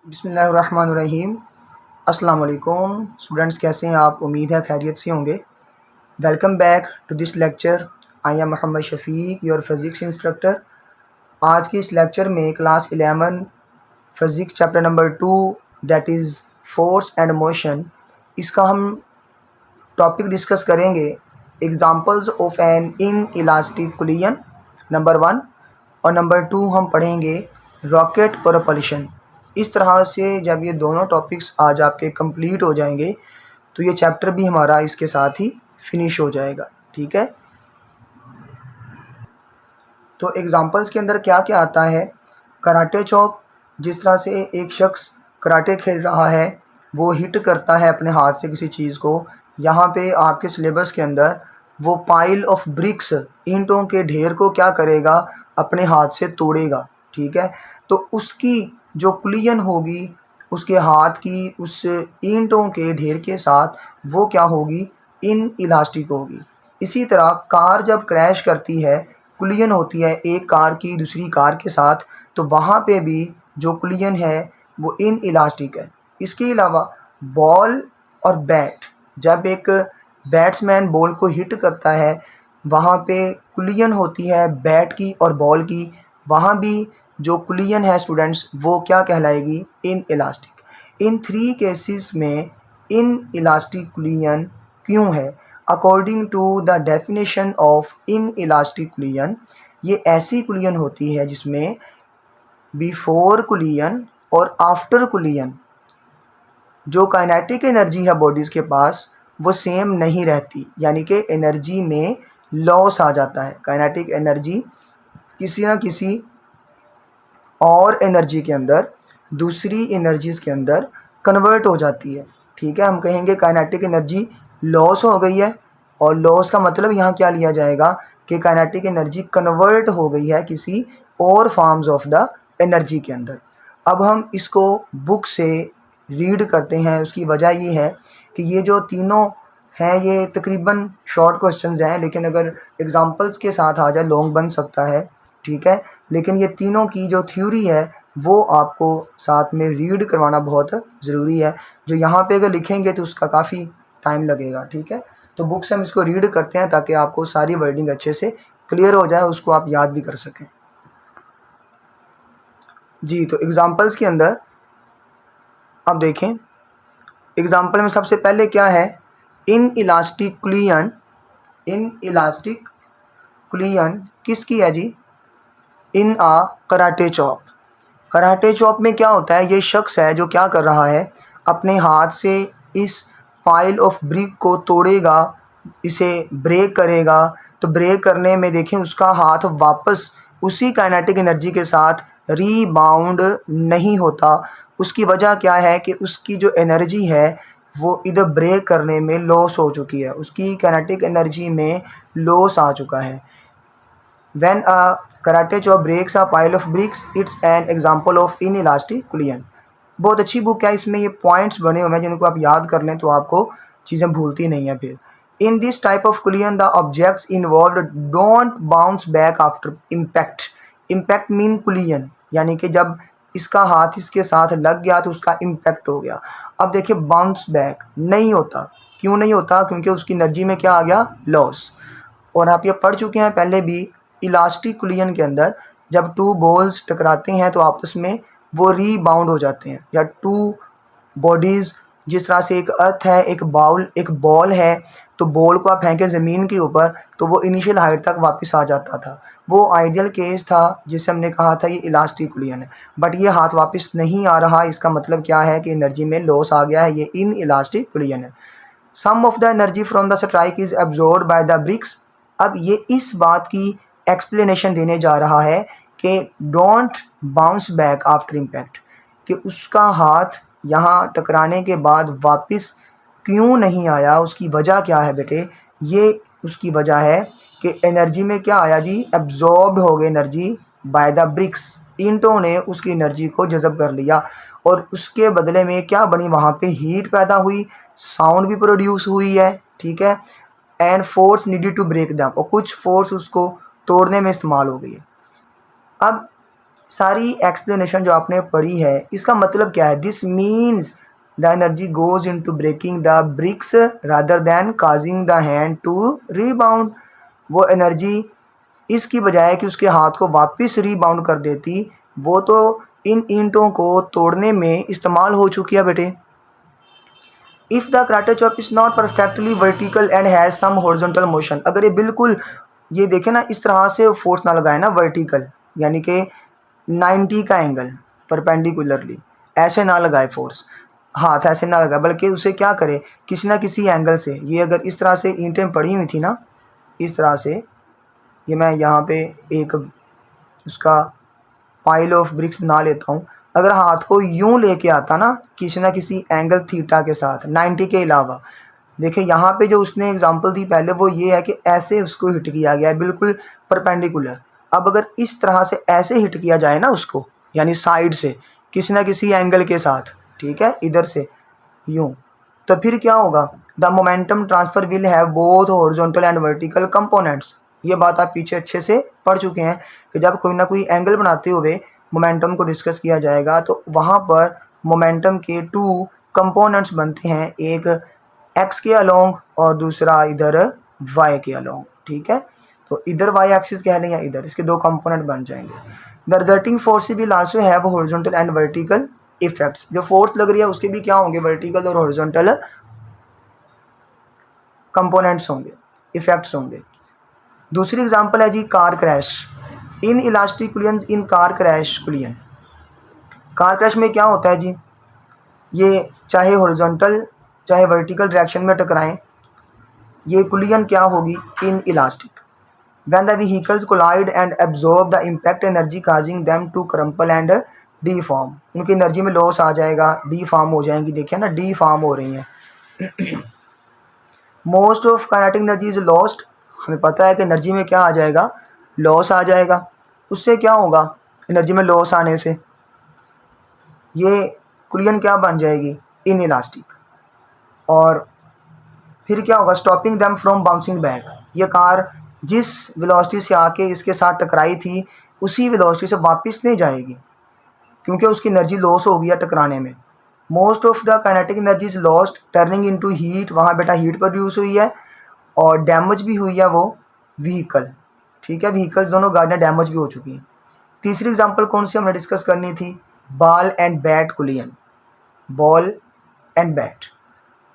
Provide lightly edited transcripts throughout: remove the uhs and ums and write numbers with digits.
बिस्मिल्लाहिर्रहमानिर्रहीम। अस्सलाम वालेकुम स्टूडेंट्स, कैसे हैं आप? उम्मीद है खैरियत से होंगे। Welcome back to this lecture. I am Mohammad Shafiq, your physics instructor. आज के इस लेक्चर में class 11 physics chapter number 2 that is force and motion, इसका हम टॉपिक डिस्कस करेंगे। Examples of an inelastic collision number 1, और नंबर 2 हम पढ़ेंगे रॉकेट प्रोपल्शन। इस तरह से जब ये दोनों टॉपिक्स आज आपके कंप्लीट हो जाएंगे तो ये चैप्टर भी हमारा इसके साथ ही फिनिश हो जाएगा। ठीक है, तो एग्जांपल्स के अंदर क्या क्या आता है? कराटे चॉप, जिस तरह से एक शख्स कराटे खेल रहा है, वो हिट करता है अपने हाथ से किसी चीज़ को। यहाँ पे आपके सिलेबस के अंदर वो पाइल ऑफ ब्रिक्स, ईंटों के ढेर को क्या करेगा? अपने हाथ से तोड़ेगा। ठीक है, तो उसकी जो कुलियन होगी उसके हाथ की उस ईंटों के ढेर के साथ, वो क्या होगी? इन इलास्टिक होगी। इसी तरह कार जब क्रैश करती है, कुलियन होती है एक कार की दूसरी कार के साथ, तो वहाँ पे भी जो कुलियन है वो इन इलास्टिक है। इसके अलावा बॉल और बैट, जब एक बैट्समैन बॉल को हिट करता है, वहाँ पे कुलियन होती है बैट की और बॉल की। वहाँ भी जो कुलियन है स्टूडेंट्स, वो क्या कहलाएगी? In elastic. इन 3 केसेस में इन इलास्टिक कुलियन क्यों है? According to the definition of inelastic collision, ये ऐसी कुलियन होती है जिसमें बिफोर कुलियन और आफ्टर कुलियन जो काइनेटिक एनर्जी है बॉडीज़ के पास, वो सेम नहीं रहती, यानी कि एनर्जी में लॉस आ जाता है। काइनेटिक एनर्जी किसी न किसी और एनर्जी के अंदर, दूसरी एनर्जीज़ के अंदर कन्वर्ट हो जाती है। ठीक है, हम कहेंगे काइनेटिक एनर्जी लॉस हो गई है, और लॉस का मतलब यहाँ क्या लिया जाएगा कि काइनेटिक एनर्जी कन्वर्ट हो गई है किसी और फॉर्म्स ऑफ द एनर्जी के अंदर। अब हम इसको बुक से रीड करते हैं। उसकी वजह ये है कि ये जो तीनों हैं ये तकरीबन शॉर्ट क्वेश्चंस हैं, लेकिन अगर एग्जांपल्स के साथ आ जाए लॉन्ग बन सकता है। ठीक है, लेकिन ये तीनों की जो थ्योरी है वो आपको साथ में रीड करवाना बहुत ज़रूरी है। जो यहाँ पे अगर लिखेंगे तो उसका काफ़ी टाइम लगेगा। ठीक है, तो बुक से हम इसको रीड करते हैं ताकि आपको सारी वर्डिंग अच्छे से क्लियर हो जाए, उसको आप याद भी कर सकें। जी, तो एग्जांपल्स के अंदर अब देखें, एग्जांपल में सबसे पहले क्या है? In elastic कुलियन। इन इलास्टिक कुलियन किसकी है जी? इन आ कराटे चॉप। कराटे चॉप में क्या होता है? ये शख्स है जो क्या कर रहा है, अपने हाथ से इस पाइल ऑफ ब्रिक को तोड़ेगा, इसे ब्रेक करेगा। तो ब्रेक करने में देखें उसका हाथ वापस उसी काइनेटिक एनर्जी के साथ रीबाउंड नहीं होता। उसकी वजह क्या है कि उसकी जो एनर्जी है वो इधर ब्रेक करने में लॉस हो चुकी है, उसकी काइनेटिक एनर्जी में लॉस आ चुका है। When a karate chop breaks a pile of bricks, it's an example of inelastic कुलियन। बहुत अच्छी बुक है, इसमें ये पॉइंट्स बने हुए हैं जिनको आप याद कर लें तो आपको चीज़ें भूलती नहीं हैं फिर। In this type of कुलियन the objects involved don't bounce back after impact. Impact mean कुलियन, यानी कि जब इसका हाथ इसके साथ लग गया तो उसका इम्पैक्ट हो गया। अब देखिए बाउंस बैक नहीं होता। क्यों नहीं होता? क्योंकि उसकी एनर्जी में क्या आ गया? लॉस। और आप ये पढ़ चुके हैं पहले भी, इलास्टिक कुलियन के अंदर जब 2 बॉल्स टकराते हैं तो आपस में वो रीबाउंड हो जाते हैं। या 2 बॉडीज़, जिस तरह से एक अर्थ है, एक बॉल है, तो बॉल को आप फेंकें ज़मीन के ऊपर तो वो इनिशियल हाइट तक वापस आ जाता था। वो आइडियल केस था जिसे हमने कहा था ये इलास्टिक कुलियन है। बट ये हाथ वापस नहीं आ रहा, इसका मतलब क्या है कि एनर्जी में लॉस आ गया है, ये इन इलास्टिक कुलियन है। Some of the energy from the strike is absorbed by the bricks. अब ये इस बात की एक्सप्लेनेशन देने जा रहा है कि don't bounce back after impact, कि उसका हाथ यहाँ टकराने के बाद वापस क्यों नहीं आया, उसकी वजह क्या है बेटे? ये उसकी वजह है कि एनर्जी में क्या आया जी? एब्जॉर्ब्ड हो गई एनर्जी बाय द ब्रिक्स। ईंटों ने उसकी एनर्जी को जज़ब कर लिया और उसके बदले में क्या बनी? वहाँ पे हीट पैदा हुई, साउंड भी प्रोड्यूस हुई है। ठीक है, and force needed to break them, और कुछ फोर्स उसको तोड़ने में इस्तेमाल हो गई है। अब सारी एक्सप्लेनेशन जो आपने पढ़ी है इसका मतलब क्या है? This means the energy goes into breaking the bricks rather than causing the hand to rebound. वो एनर्जी इसकी बजाय कि उसके हाथ को वापस रीबाउंड कर देती, वो तो इन ईंटों को तोड़ने में इस्तेमाल हो चुकी है बेटे। If the karate chop is not perfectly vertical and has some horizontal motion, अगर ये बिल्कुल ये देखें ना इस तरह से फोर्स ना लगाए ना वर्टिकल, यानी कि 90 का एंगल परपेंडिकुलरली ऐसे ना लगाए फोर्स, हाथ ऐसे ना लगाए, बल्कि उसे क्या करे किसी ना किसी एंगल से। ये अगर इस तरह से ईंटें पड़ी हुई थी ना, इस तरह से, ये मैं यहाँ पे एक उसका पाइल ऑफ ब्रिक्स बना लेता हूँ। अगर हाथ को यूं लेके आता ना किसी एंगल थीटा के साथ 90 के अलावा, देखिए यहाँ पे जो उसने एग्जांपल दी पहले वो ये है कि ऐसे उसको हिट किया गया है बिल्कुल परपेंडिकुलर। अब अगर इस तरह से ऐसे हिट किया जाए ना उसको, यानी साइड से किसी ना किसी एंगल के साथ, ठीक है, इधर से यूं, तो फिर क्या होगा? The momentum transfer will have both horizontal and vertical components. ये बात आप पीछे अच्छे से पढ़ चुके हैं कि जब कोई ना कोई एंगल बनाते हुए मोमेंटम को डिस्कस किया जाएगा तो वहाँ पर मोमेंटम के 2 कंपोनेंट्स बनते हैं, एक एक्स के अलोंग और दूसरा इधर वाई के अलोंग, ठीक है। तो इधर वाई एक्सिस कह लें या इधर, इसके 2 कंपोनेंट बन जाएंगे। The resulting force will also have horizontal and vertical effects. जो फोर्स लग रही है उसके भी क्या होंगे? वर्टिकल और हॉरिजॉन्टल कंपोनेंट्स होंगे, इफेक्ट्स होंगे। दूसरी एग्जांपल है जी car crash. Inelastic collisions in car crash collision. Car crash में क्या होता है जी? ये चाहे हॉरिजॉन्टल चाहे वर्टिकल डायरेक्शन में टकराएं, ये कुलियन क्या होगी? In elastic. When the vehicles collide and absorb the impact energy causing them to crumple and deform, उनकी एनर्जी में लॉस आ जाएगा, डीफॉर्म हो जाएंगी। देखिए ना डीफॉर्म हो रही हैं। Most of kinetic energy is lost. हमें पता है कि एनर्जी में क्या आ जाएगा? लॉस आ जाएगा। उससे क्या होगा? एनर्जी में लॉस आने से ये कुलियन क्या बन जाएगी? In elastic. और फिर क्या होगा? Stopping them from bouncing back. ये कार जिस वेलोसिटी से आके इसके साथ टकराई थी उसी वेलोसिटी से वापस नहीं जाएगी, क्योंकि उसकी एनर्जी लॉस हो गया टकराने में। Most of the kinetic energy is lost turning into heat. वहाँ बेटा हीट प्रोड्यूस हुई है और डैमेज भी हुई है वो व्हीकल, ठीक है, व्हीकल्स दोनों गाड़ियाँ डैमेज भी हो चुकी हैं। तीसरी एग्जांपल कौन सी हमने डिस्कस करनी थी? Ball and bat कुलियन। Ball and bat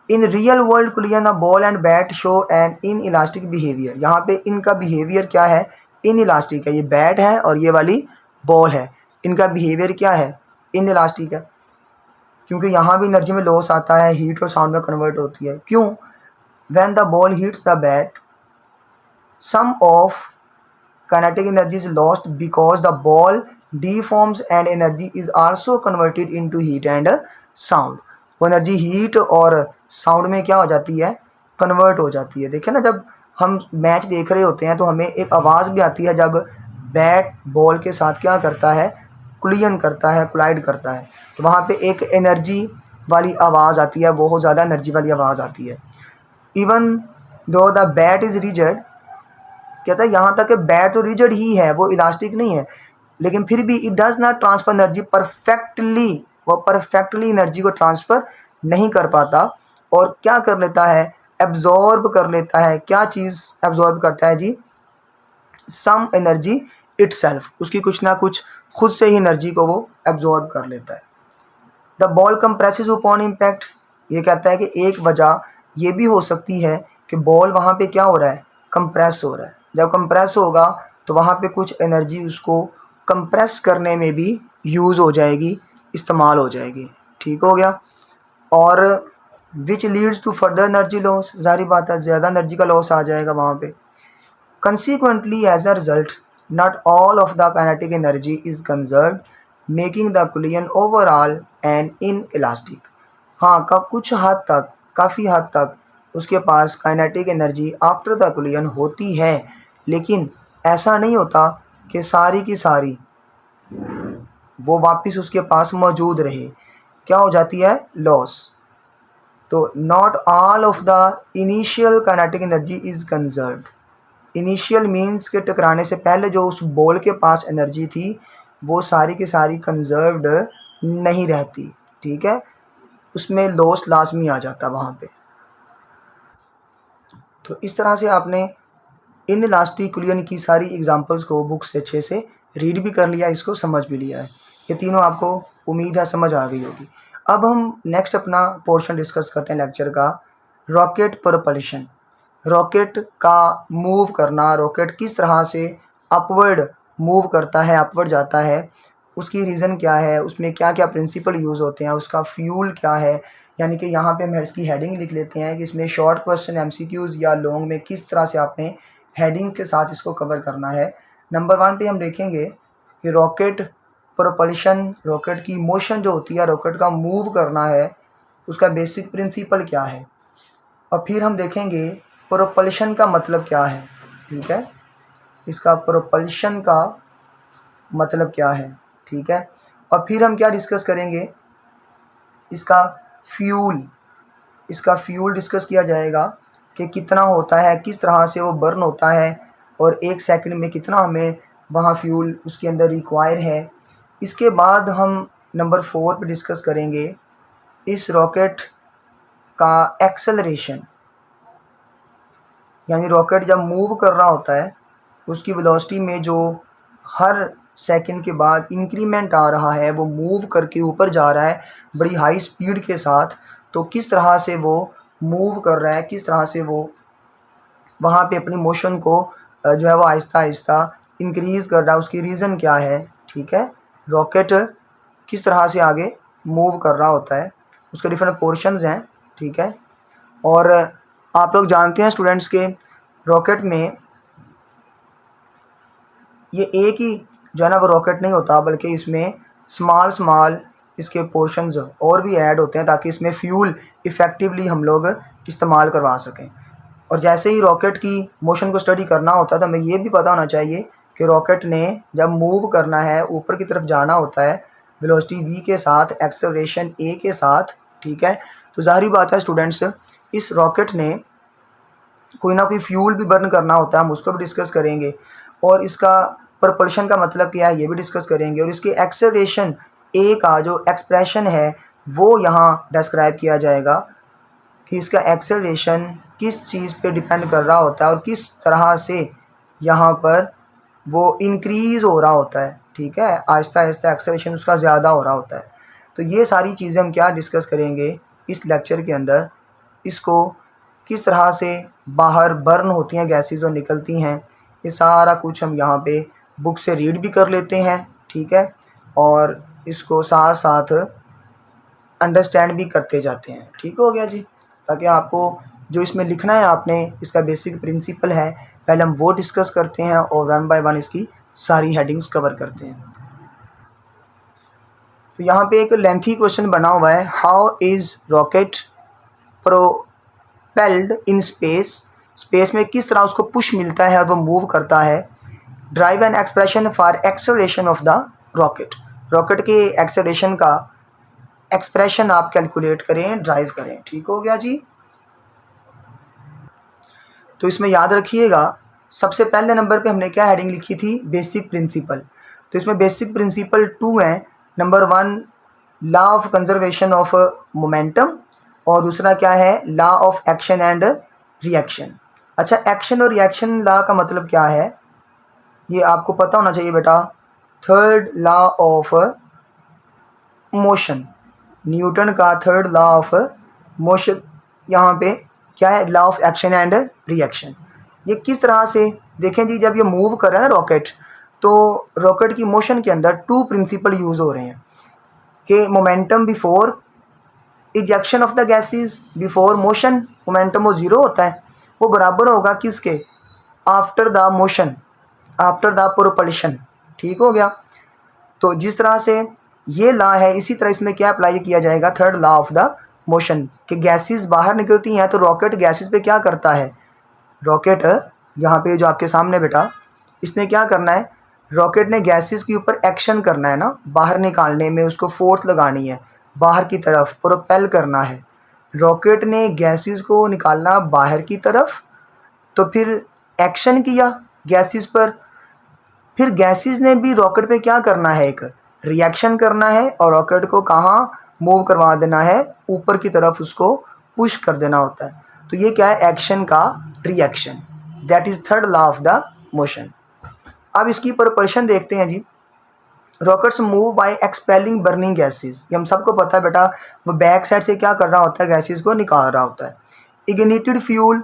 in real world कुलियन, a ball and bat show N in elastic behaviour. यहाँ पे इनका बिहेवियर क्या है? इन इलास्टिक है। ये बैट है और ये वाली बॉल है, इनका बिहेवियर क्या है? इन इलास्टिक है, क्योंकि यहाँ भी एनर्जी में लॉस आता है, हीट और साउंड में कन्वर्ट होती है। क्यों? When the ball hits the bat some of kinetic energy is lost because the ball deforms and energy is also converted into heat and sound। वो एनर्जी हीट और sound में क्या हो जाती है? कन्वर्ट हो जाती है। देखिए ना जब हम मैच देख रहे होते हैं तो हमें एक आवाज़ भी आती है जब बैट बॉल के साथ क्या करता है? कुलियन करता है, कोलाइड करता है, तो वहाँ पे एक एनर्जी वाली आवाज़ आती है, बहुत ज़्यादा एनर्जी वाली आवाज़ आती है। Even though the bat is rigid, कहता है यहाँ तक कि बैट तो रिजिड ही है, वो इलास्टिक नहीं है, लेकिन फिर भी it does not transfer energy perfectly. वो परफेक्टली एनर्जी को ट्रांसफ़र नहीं कर पाता और क्या कर लेता है? एब्जॉर्ब कर लेता है। क्या चीज़ एब्जॉर्ब करता है जी? Some energy itself. उसकी कुछ ना कुछ खुद से ही एनर्जी को वो एब्जॉर्ब कर लेता है। The ball compresses upon impact. ये कहता है कि एक वजह ये भी हो सकती है कि बॉल वहाँ पे क्या हो रहा है? कंप्रेस हो रहा है। जब कंप्रेस होगा तो वहाँ पे कुछ एनर्जी उसको कंप्रेस करने में भी यूज़ हो जाएगी, इस्तेमाल हो जाएगी। ठीक हो गया। और which leads to further energy loss. ज़ाहिर बात है ज़्यादा एनर्जी का लॉस आ जाएगा वहाँ पे। Consequently as a result not all of the kinetic energy is conserved making the collision overall and inelastic. हाँ, कुछ हद तक, काफ़ी हद तक उसके पास kinetic energy after the collision होती है, लेकिन ऐसा नहीं होता कि सारी की सारी वो वापस उसके पास मौजूद रहे। क्या हो जाती है? लॉस। तो not all of the initial kinetic energy is conserved. Initial means के टकराने से पहले जो उस बॉल के पास एनर्जी थी वो सारी की सारी कंजर्व्ड नहीं रहती, ठीक है, उसमें लॉस लाजमी आ जाता वहाँ पे। तो इस तरह से आपने इन इलास्टिक इक्विलिब्रियम की सारी एग्जांपल्स को बुक से अच्छे से रीड भी कर लिया, इसको समझ भी लिया है। ये तीनों आपको उम्मीद है समझ आ गई होगी। अब हम नेक्स्ट अपना पोर्शन डिस्कस करते हैं लेक्चर का, रॉकेट प्रोपल्शन। रॉकेट का मूव करना, रॉकेट किस तरह से अपवर्ड मूव करता है, अपवर्ड जाता है, उसकी रीज़न क्या है, उसमें क्या क्या प्रिंसिपल यूज़ होते हैं, उसका फ्यूल क्या है। यानी कि यहाँ पे हम इसकी हेडिंग लिख लेते हैं कि इसमें शॉर्ट क्वेश्चन एमसीक्यूज़ या लॉन्ग में किस तरह से आपने हेडिंग के साथ इसको कवर करना है। नंबर 1 पे हम देखेंगे कि रॉकेट प्रोपल्शन, रॉकेट की मोशन जो होती है, रॉकेट का मूव करना है, उसका बेसिक प्रिंसिपल क्या है। और फिर हम देखेंगे प्रोपल्शन का मतलब क्या है, ठीक है, इसका प्रोपल्शन का मतलब क्या है, ठीक है। और फिर हम क्या डिस्कस करेंगे, इसका फ्यूल, इसका फ्यूल डिस्कस किया जाएगा कि कितना होता है, किस तरह से वो बर्न होता है और 1 सेकंड में कितना हमें वहाँ फ्यूल उसके अंदर रिक्वायर है। इसके बाद हम नंबर 4 पे डिस्कस करेंगे इस रॉकेट का एक्सेलरेशन, यानी रॉकेट जब मूव कर रहा होता है उसकी वेलोसिटी में जो हर सेकंड के बाद इंक्रीमेंट आ रहा है, वो मूव करके ऊपर जा रहा है बड़ी हाई स्पीड के साथ, तो किस तरह से वो मूव कर रहा है, किस तरह से वो वहाँ पे अपनी मोशन को जो है वो आहिस्ता आहिस्ता इंक्रीज़ कर रहा है, उसकी रीज़न क्या है, ठीक है। रॉकेट किस तरह से आगे मूव कर रहा होता है, उसके डिफरेंट पोर्शंस हैं, ठीक है। और आप लोग जानते हैं स्टूडेंट्स के रॉकेट में ये एक ही जो है ना वो रॉकेट नहीं होता, बल्कि इसमें स्मॉल इसके पोर्शंस और भी ऐड होते हैं ताकि इसमें फ्यूल इफ़ेक्टिवली हम लोग इस्तेमाल करवा सकें। और जैसे ही रॉकेट की मोशन को स्टडी करना होता है तो हमें ये भी पता होना चाहिए कि रॉकेट ने जब मूव करना है, ऊपर की तरफ जाना होता है वेलोसिटी v के साथ, एक्सेलरेशन a के साथ, ठीक है। तो ज़ाहिर बात है स्टूडेंट्स, इस रॉकेट ने कोई ना कोई फ्यूल भी बर्न करना होता है, हम उसको भी डिस्कस करेंगे। और इसका प्रपल्शन का मतलब क्या है ये भी डिस्कस करेंगे। और इसके एक्सेलरेशन a का जो एक्सप्रेशन है वो यहाँ डिस्क्राइब किया जाएगा कि इसका एक्सेलरेशन किस चीज़ पे डिपेंड कर रहा होता है और किस तरह से यहाँ पर वो इंक्रीज़ हो रहा होता है, ठीक है, आहिस्ता आहिस्ता एक्सेलरेशन उसका ज़्यादा हो रहा होता है। तो ये सारी चीज़ें हम क्या डिस्कस करेंगे इस लेक्चर के अंदर, इसको किस तरह से बाहर बर्न होती हैं गैसेस और निकलती हैं, ये सारा कुछ हम यहाँ पे बुक से रीड भी कर लेते हैं, ठीक है, और इसको साथ साथ अंडरस्टैंड भी करते जाते हैं। ठीक हो गया जी, ताकि आपको जो इसमें लिखना है आपने, इसका बेसिक प्रिंसिपल है, पहले हम वो डिस्कस करते हैं और 1 बाय 1 इसकी सारी हेडिंग्स कवर करते हैं। तो यहाँ पे एक लेंथी क्वेश्चन बना हुआ है, how is rocket propelled in space, space में किस तरह उसको पुश मिलता है और वो मूव करता है। Drive an expression for acceleration of the rocket, rocket के एक्सेलरेशन का एक्सप्रेशन आप कैलकुलेट करें, ड्राइव करें। ठीक हो गया जी। तो इसमें याद रखिएगा सबसे पहले नंबर पे हमने क्या हेडिंग लिखी थी, बेसिक प्रिंसिपल। तो इसमें बेसिक प्रिंसिपल 2 हैं। Number 1 law of conservation of momentum और दूसरा क्या है, law of action and reaction. अच्छा, एक्शन और रिएक्शन लॉ का मतलब क्या है ये आपको पता होना चाहिए बेटा। Third law of motion, Newton का थर्ड लॉ ऑफ मोशन, यहाँ पे क्या है, law of action and reaction. ये किस तरह से देखें जी, जब ये मूव कर रहा है ना रॉकेट, तो रॉकेट की मोशन के अंदर 2 प्रिंसिपल यूज़ हो रहे हैं कि momentum before ejection of the gases, before motion momentum वो 0 होता है, वो बराबर होगा किसके, after the motion, after the propulsion. ठीक हो गया। तो जिस तरह से ये लॉ है, इसी तरह इसमें क्या अप्लाई किया जाएगा, third law of the motion, कि गैसेस बाहर निकलती हैं तो रॉकेट गैसेस पे क्या करता है, रॉकेट यहाँ पे जो आपके सामने बेटा, इसने क्या करना है, रॉकेट ने गैसेस के ऊपर एक्शन करना है ना, बाहर निकालने में उसको फोर्स लगानी है, बाहर की तरफ प्रोपेल करना है। रॉकेट ने गैसेस को निकालना बाहर की तरफ, तो फिर एक्शन किया गैसेस पर, फिर गैसेस ने भी रॉकेट पे क्या करना है, एक रिएक्शन करना है और रॉकेट को कहाँ मूव करवा देना है, ऊपर की तरफ उसको पुश कर देना होता है। तो ये क्या है, एक्शन का reaction, that is third law of the motion. अब इसकी प्रपल्शन देखते हैं जी। Rockets move by expelling burning gases, ये हम सबको पता है बेटा, वो बैक साइड से क्या कर रहा होता है, गैसेस को निकाल रहा होता है। Ignited fuel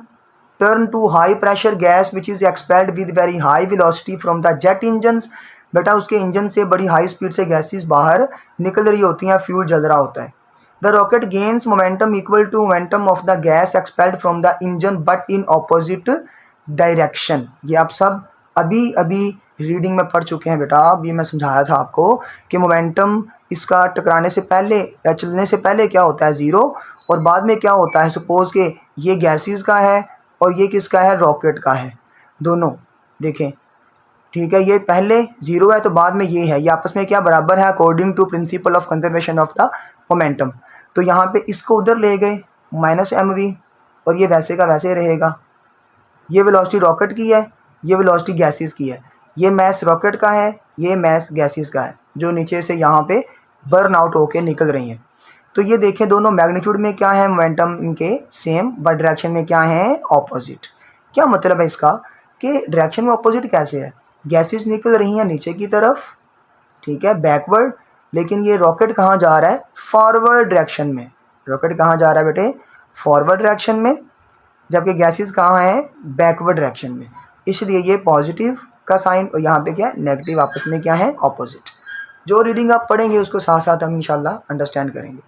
turn to high pressure gas which is expelled with very high velocity from the jet engines, बेटा उसके इंजन से बड़ी हाई स्पीड से गैसेस बाहर निकल रही होती हैं, फ्यूल जल रहा होता है। The rocket gains momentum equal to momentum of the gas expelled from the engine but in opposite direction. ये आप सब अभी अभी रीडिंग में पढ़ चुके हैं बेटा। अब ये मैं समझाया था आपको कि मोमेंटम इसका टकराने से पहले या चलने से पहले क्या होता है, ज़ीरो, और बाद में क्या होता है, सपोज के ये गैसेस का है और ये किसका है, रॉकेट का है, दोनों देखें, ठीक है। ये पहले ज़ीरो है तो बाद में ये है, ये आपस में क्या बराबर है, according to principle of conservation of the momentum. तो यहाँ पे इसको उधर ले गए -mv और ये वैसे का वैसे रहेगा। ये वेलोसिटी रॉकेट की है, ये वेलोसिटी गैसेस की है, ये मैस रॉकेट का है, ये मैस गैसेस का है, जो नीचे से यहाँ पे बर्न आउट होके निकल रही हैं। तो ये देखें दोनों मैग्नीट्यूड में क्या है, मोमेंटम इनके सेम, बट डायरेक्शन में क्या है, ऑपोजिट। क्या मतलब है इसका कि डायरेक्शन में ऑपोजिट कैसे है, गैसेस निकल रही हैं नीचे की तरफ, ठीक है, बैकवर्ड, लेकिन ये रॉकेट कहाँ जा रहा है, फॉरवर्ड डायरेक्शन में। रॉकेट कहाँ जा रहा है बेटे, फॉरवर्ड डायरेक्शन में, जबकि गैसेस कहाँ है, बैकवर्ड डायरेक्शन में। इसलिए ये पॉजिटिव का साइन और यहाँ पे क्या है, नेगेटिव, आपस में क्या है, ऑपोजिट। जो रीडिंग आप पढ़ेंगे उसको साथ साथ हम इंशाल्लाह अंडरस्टैंड करेंगे।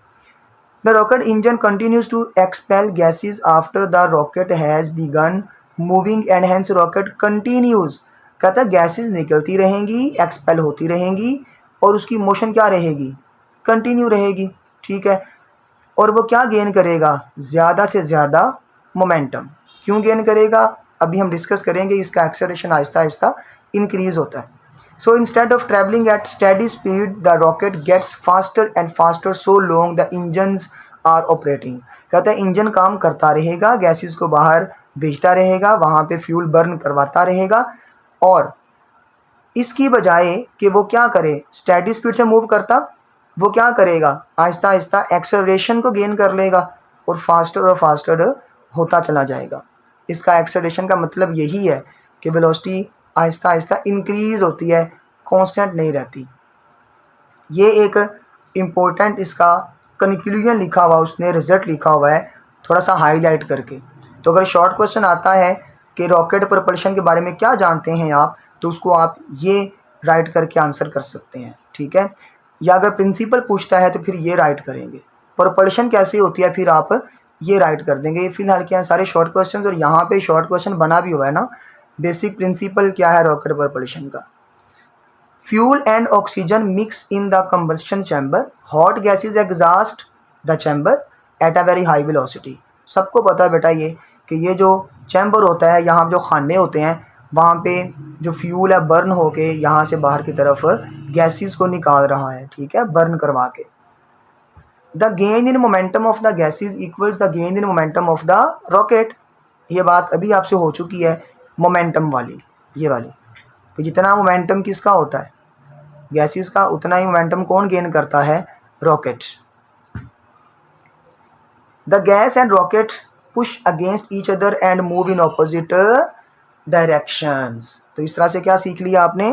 The rocket engine continues to expel gases after the rocket has begun moving and hence rocket continues, कहता है गैसेस निकलती रहेंगी, एक्सपेल होती रहेंगी और उसकी मोशन क्या रहेगी, कंटिन्यू रहेगी, ठीक है। और वो क्या गेन करेगा, ज़्यादा से ज़्यादा मोमेंटम। क्यों गेन करेगा, अभी हम डिस्कस करेंगे। इसका एक्सेलरेशन आहिस्ता आहिस्ता इंक्रीज होता है। So instead of travelling at steady speed the rocket gets faster and faster so long the engines are operating, कहता है इंजन काम करता रहेगा, गैसेस को बाहर भेजता रहेगा, वहाँ पे फ्यूल बर्न करवाता रहेगा, और इसकी बजाय कि वो क्या करे, स्टेडी स्पीड से मूव करता, वो क्या करेगा, आहिस्ता आहिस्ता एक्सेलरेशन को गेन कर लेगा और फास्टर होता चला जाएगा। इसका एक्सेलरेशन का मतलब यही है कि वेलोसिटी आहिस्ता आहिस्ता इंक्रीज होती है, कांस्टेंट नहीं रहती। ये एक इम्पोर्टेंट इसका कंक्लूजन लिखा हुआ, उसने रिजल्ट लिखा हुआ है थोड़ा सा हाईलाइट करके। तो अगर शॉर्ट क्वेश्चन आता है कि रॉकेट प्रपल्शन के बारे में क्या जानते हैं आप, तो उसको आप ये राइट करके आंसर कर सकते हैं, ठीक है। या अगर प्रिंसिपल पूछता है तो फिर ये राइट करेंगे, प्रपल्शन कैसे होती है फिर आप ये राइट कर देंगे। ये फिलहाल क्या है, सारे शॉर्ट क्वेश्चन, और यहाँ पे शॉर्ट क्वेश्चन बना भी हुआ है ना, बेसिक प्रिंसिपल क्या है रॉकेट प्रपल्शन का। Fuel and oxygen mix in the combustion chamber, hot gases exhaust the chamber at a very high velocity. सबको पता है बेटा ये कि ये जो चैम्बर होता है, यहाँ जो खाने होते हैं, वहाँ पे जो फ्यूल है बर्न होके यहाँ से बाहर की तरफ गैसेस को निकाल रहा है, ठीक है, बर्न करवा के। The gain in momentum of the gases equals the gain in momentum of the rocket. ये बात अभी आपसे हो चुकी है, मोमेंटम वाली, ये वाली, तो जितना मोमेंटम किसका होता है, गैसेस का, उतना ही मोमेंटम कौन गेन करता है, rocket. The gas and rocket push against each other and move in opposite directions. तो इस तरह से क्या सीख लिया आपने,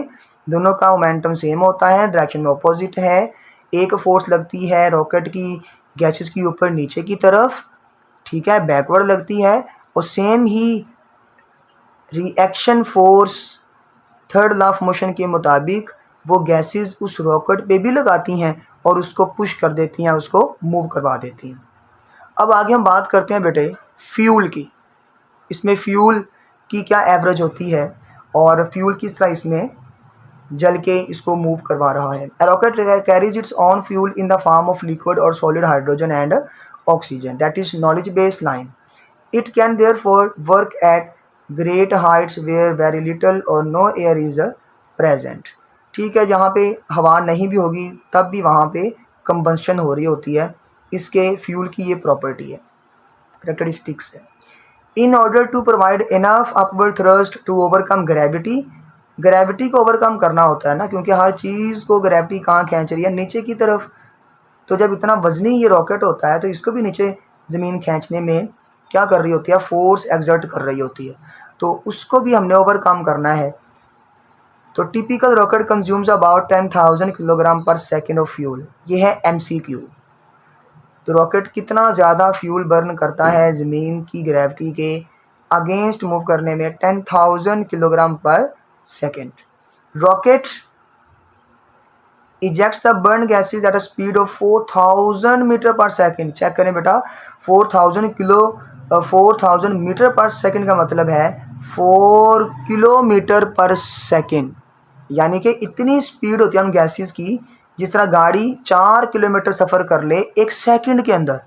दोनों का मोमेंटम सेम होता है, डायरेक्शन में ऑपोजिट है। एक फोर्स लगती है रॉकेट की गैसेस के ऊपर नीचे की तरफ, ठीक है, बैकवर्ड लगती है, और same he reaction force third law of motion के मुताबिक वो गैसेस उस रॉकेट पे भी लगाती हैं और उसको पुश कर देती हैं, उसको मूव करवा देती हैं। अब आगे हम बात करते हैं बेटे फ्यूल की। इसमें फ्यूल की क्या एवरेज होती है और फ्यूल किस तरह इसमें जल के इसको मूव करवा रहा है। Rocket carries its on fuel in the form of liquid और solid hydrogen and oxygen, that is knowledge based line. It can therefore work at great heights where very little और नो एयर इज प्रेजेंट, ठीक है, जहाँ पे हवा नहीं भी होगी तब भी वहाँ पे कंबस्शन हो रही होती है। इसके फ्यूल की ये प्रॉपर्टी है, करेक्टरिस्टिक्स है। In order to provide enough upward thrust to overcome gravity, gravity को ओवरकम करना होता है ना, क्योंकि हर चीज़ को ग्रेविटी कहाँ खींच रही है, नीचे की तरफ। तो जब इतना वजनी ये रॉकेट होता है तो इसको भी नीचे ज़मीन खींचने में क्या कर रही होती है, फोर्स एक्सर्ट कर रही होती है, तो उसको भी हमने ओवरकम करना है। तो typical rocket consumes about 10,000 kilogram per second of fuel. ये है MCQ। तो रॉकेट कितना ज़्यादा फ्यूल बर्न करता है ज़मीन की ग्रेविटी के अगेंस्ट मूव करने में, 10,000 kilogram per second. Rocket ejects the burn gases at a speed of 4,000 metre per second. Check करें बेटा, 4,000 मीटर पर सेकेंड का मतलब है 4 किलोमीटर पर सेकेंड, यानी कि इतनी स्पीड होती है उन गैसेस की, जिस तरह गाड़ी 4 किलोमीटर सफ़र कर ले 1 सेकंड के अंदर,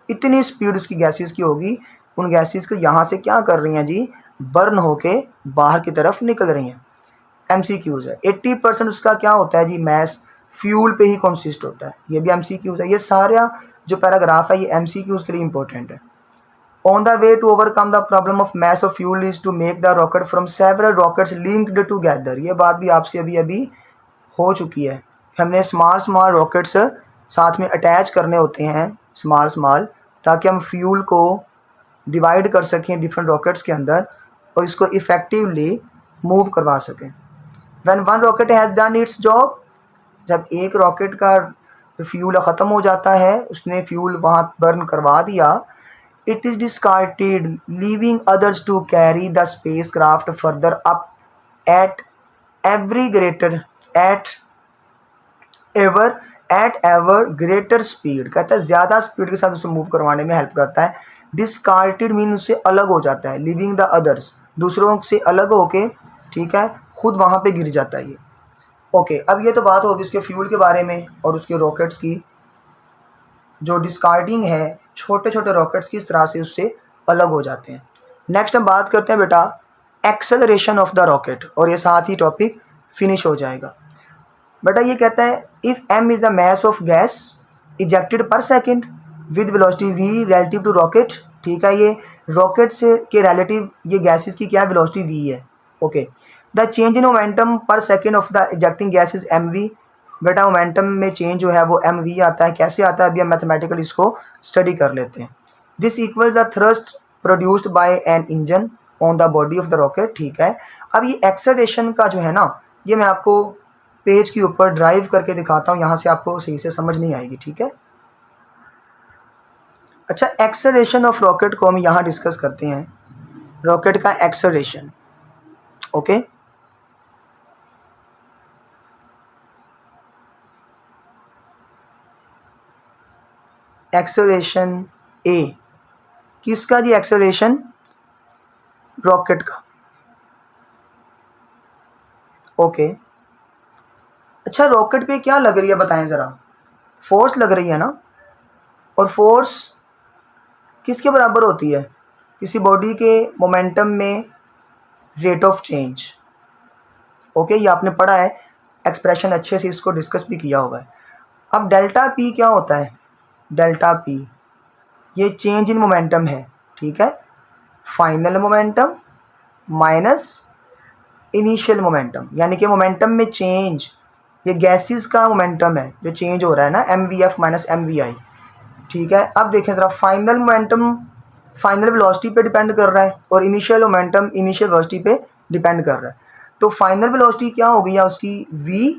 इतनी स्पीड उसकी गैसेस की होगी। उन गैसेस को यहाँ से क्या कर रही हैं जी, बर्न होके बाहर की तरफ निकल रही हैं। MCQs है। 80% उसका क्या होता है जी, मैस फ्यूल पे ही कंसिस्ट होता है। ये भी MCQs है। ये सारा जो पैराग्राफ है ये MCQs के लिए इंपॉर्टेंट है। On the way to overcome the problem of mass of fuel is to make the rocket from several rockets linked together। ये बात भी आपसे अभी हो चुकी है। हमने स्मॉल रॉकेट्स साथ में अटैच करने होते हैं, स्मॉल, ताकि हम फ्यूल को डिवाइड कर सकें डिफरेंट रॉकेट्स के अंदर और इसको इफ़ेक्टिवली मूव करवा सकें। When one rocket has done its job, जब एक रॉकेट का फ्यूल ख़त्म हो जाता है, उसने फ्यूल वहाँ बर्न करवा दिया, it is discarded, leaving others to carry the spacecraft further up at ever greater speed। कहता है ज़्यादा स्पीड के साथ उसे मूव करवाने में हेल्प करता है। डिस्कार्टेड मीन उससे अलग हो जाता है, लिविंग द अदर्स, दूसरों से अलग होके, ठीक है, खुद वहाँ पे गिर जाता है ये। ओके, अब ये तो बात होगी उसके फ्यूल के बारे में और उसके रॉकेट्स की जो डिस्कार्डिंग है, छोटे छोटे रॉकेट्स किस तरह से उससे अलग हो जाते हैं। नेक्स्ट हम बात करते हैं बेटा एक्सेलरेशन ऑफ द रॉकेट, और ये साथ ही टॉपिक फिनिश हो जाएगा। बेटा ये कहता है if m is the mass of gas ejected per second with velocity v relative to rocket. ठीक है, ये रॉकेट से के रिलेटिव ये गैसेस की क्या वेलोसिटी v है। Okay, the change in momentum per second of the ejecting gas is mv। बेटा मोमेंटम में चेंज जो है वो mv आता है। कैसे आता है अभी हम मैथमेटिकल इसको स्टडी कर लेते हैं। This equals the thrust produced by an engine on the body of the rocket. ठीक है, अब ये एक्सेलरेशन का जो है ना, ये मैं आपको पेज के ऊपर ड्राइव करके दिखाता हूँ, यहाँ से आपको सही से समझ नहीं आएगी। ठीक है, अच्छा, एक्सेलरेशन ऑफ रॉकेट को हम यहाँ डिस्कस करते हैं, रॉकेट का एक्सेलरेशन। ओके, एक्सेलरेशन ए किसका जी, एक्सेलरेशन रॉकेट का। ओके, अच्छा रॉकेट पे क्या लग रही है बताएं ज़रा, फोर्स लग रही है ना, और फोर्स किसके बराबर होती है, किसी बॉडी के मोमेंटम में रेट ऑफ चेंज। ओके, ये आपने पढ़ा है, एक्सप्रेशन अच्छे से इसको डिस्कस भी किया होगा। अब डेल्टा पी क्या होता है, डेल्टा पी ये चेंज इन मोमेंटम है। ठीक है, final momentum minus initial momentum, यानी कि मोमेंटम में चेंज, ये गैसेस का मोमेंटम है जो चेंज हो रहा है ना, mvf माइनस mvi। ठीक है, अब देखें ज़रा, फाइनल मोमेंटम फाइनल वेलोसिटी पे डिपेंड कर रहा है और इनिशियल मोमेंटम इनिशियल वेलोसिटी पे डिपेंड कर रहा है। तो फाइनल वेलोसिटी क्या हो गई है उसकी v,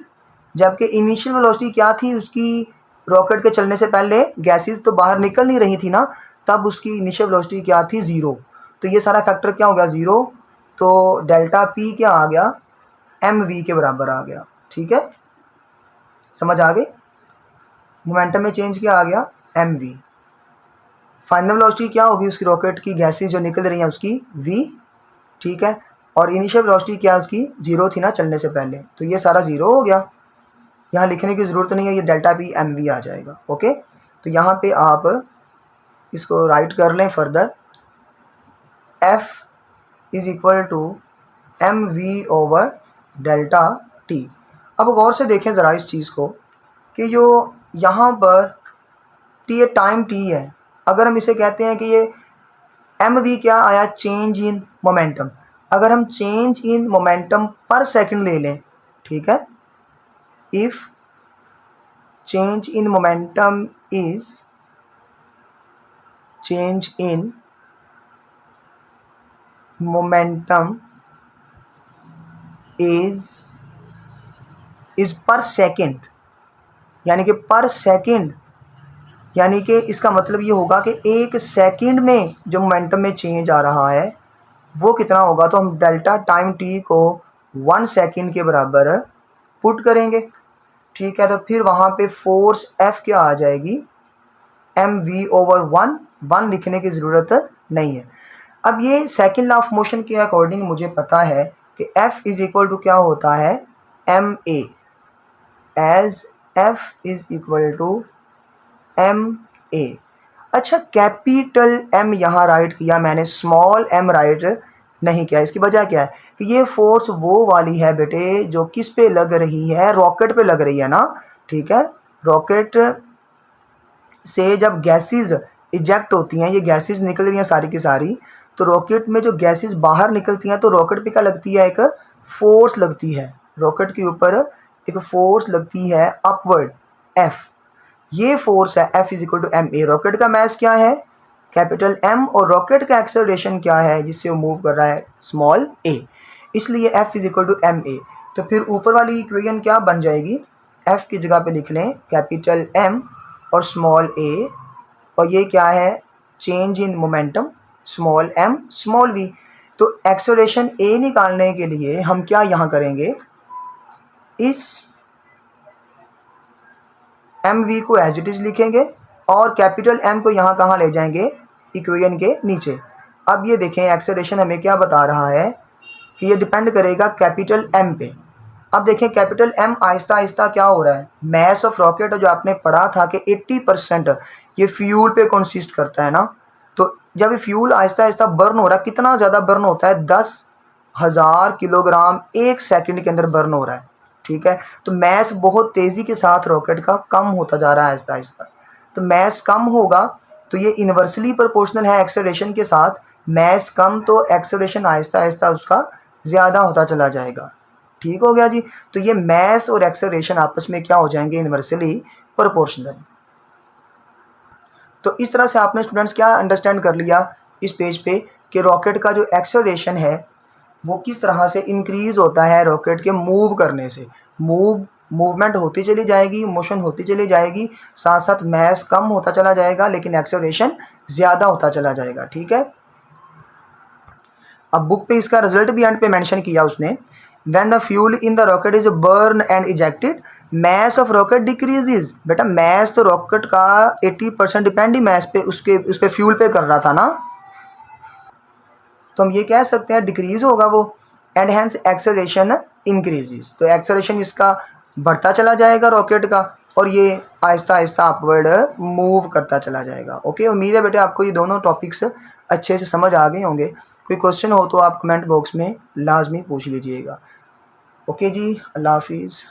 जबकि इनिशियल वेलोसिटी क्या थी उसकी, रॉकेट के चलने से पहले गैसेस तो बाहर निकल नहीं रही थी ना, तब उसकी इनिशियल वेलोसिटी क्या थी, 0। तो ये सारा फैक्टर क्या हो गया, 0। तो डेल्टा पी क्या आ गया, mv के बराबर आ गया। ठीक है, समझ आ गई, मोमेंटम में चेंज क्या आ गया, mv। फाइनल वेलोसिटी क्या होगी उसकी, रॉकेट की गैसेस जो निकल रही हैं उसकी v। ठीक है, और इनिशियल वेलोसिटी क्या उसकी 0 थी ना चलने से पहले, तो ये सारा 0 हो गया, यहाँ लिखने की ज़रूरत नहीं है, ये डेल्टा पी mv आ जाएगा। ओके, तो यहाँ पे आप इसको राइट कर लें further, f is equal to mv over delta t। अब गौर से देखें ज़रा इस चीज़ को कि जो यहाँ पर t टाइम t है, अगर हम इसे कहते हैं कि ये mv क्या आया, चेंज इन मोमेंटम, अगर हम चेंज इन मोमेंटम पर सेकंड ले लें, ठीक है, if change in momentum is change in momentum is पर सेकंड, यानी कि पर सेकंड, यानी कि इसका मतलब ये होगा कि एक सेकंड में जो मोमेंटम में चेंज आ रहा है वो कितना होगा, तो हम डेल्टा टाइम टी को 1 सेकंड के बराबर पुट करेंगे, ठीक है। तो फिर वहाँ पे फोर्स F क्या आ जाएगी, mv/1, 1 लिखने की ज़रूरत नहीं है। अब ये सेकंड लॉ ऑफ मोशन के अकॉर्डिंग मुझे पता है कि F इज इक्वल टू क्या होता है, ma, as F is equal to ma। अच्छा, कैपिटल M यहाँ राइट किया मैंने, स्मॉल m राइट नहीं किया। इसकी वजह क्या है कि ये फोर्स वो वाली है बेटे जो किस पे लग रही है, रॉकेट पे लग रही है ना, ठीक है। रॉकेट से जब गैसेस इजेक्ट होती हैं, ये गैसेस निकल रही हैं सारी की सारी, तो रॉकेट में जो गैसेस बाहर निकलती हैं तो रॉकेट पे क्या लगती है, एक फोर्स लगती है, रॉकेट के ऊपर एक फोर्स लगती है अपवर्ड F। ये फोर्स है F is equal to ma। रॉकेट का मास क्या है, कैपिटल M, और रॉकेट का एक्सेलरेशन क्या है जिससे वो मूव कर रहा है, स्मॉल a, इसलिए F is equal to ma। तो फिर ऊपर वाली इक्वेशन क्या बन जाएगी, F की जगह पे लिख लें कैपिटल M और स्मॉल a, और ये क्या है, change in momentum, small m small v। तो एक्सेलरेशन a निकालने के लिए हम क्या यहाँ करेंगे, इस mv को एज इट इज लिखेंगे और कैपिटल M को यहाँ कहाँ ले जाएंगे, इक्वेशन के नीचे। अब ये देखें एक्सेलरेशन हमें क्या बता रहा है कि ये डिपेंड करेगा कैपिटल M पे। अब देखें कैपिटल M आहिस्ता आहिस्ता क्या हो रहा है, मैस ऑफ रॉकेट जो आपने पढ़ा था कि 80% ये फ्यूल पे कंसिस्ट करता है ना, तो जब ये फ्यूल आहिस्ता आहिस्ता बर्न हो रहा है, कितना ज़्यादा बर्न होता है, 10,000 किलोग्राम एक सेकंड के अंदर बर्न हो रहा है, ठीक है। तो मैस बहुत तेज़ी के साथ रॉकेट का कम होता जा रहा है आहिस्ता आहिस्ता। तो मैस कम होगा तो ये इन्वर्सली प्रोपोर्शनल है एक्सेलरेशन के साथ, मैस कम तो एक्सेलरेशन आहिस्ता आहिस्ता उसका ज़्यादा होता चला जाएगा, ठीक हो गया जी। तो ये मैस और एक्सेलरेशन आपस में क्या हो जाएंगे, इन्वर्सली प्रोपोर्शनल। तो इस तरह से आपने स्टूडेंट्स क्या अंडरस्टैंड कर लिया इस पेज पे कि रॉकेट का जो एक्सेलरेशन है वो किस तरह से इंक्रीज़ होता है रॉकेट के मूव करने से। मूवमेंट होती चली जाएगी, मोशन होती चली जाएगी, साथ साथ मैस कम होता चला जाएगा लेकिन एक्सेलरेशन ज़्यादा होता चला जाएगा, ठीक है। अब बुक पे इसका रिजल्ट भी एंड पे मेंशन किया उसने, when the fuel in the rocket is burn and ejected mass of rocket decreases. बेटा मैस तो रॉकेट का 80% डिपेंड ही मैस पे उस पे फ्यूल पे कर रहा था ना, तो हम ये कह सकते हैं डिक्रीज होगा वो, एंड हेंस एक्सेलरेशन इंक्रीजेज। तो एक्सेलरेशन इसका बढ़ता चला जाएगा रॉकेट का और ये आहिस्ता आहिस्ता अपवर्ड मूव करता चला जाएगा। ओके, उम्मीद है बेटे आपको ये दोनों टॉपिक्स अच्छे से समझ आ गए होंगे। कोई क्वेश्चन हो तो आप कमेंट बॉक्स में लाजमी पूछ लीजिएगा। ओके जी, अल्लाह हाफिज़।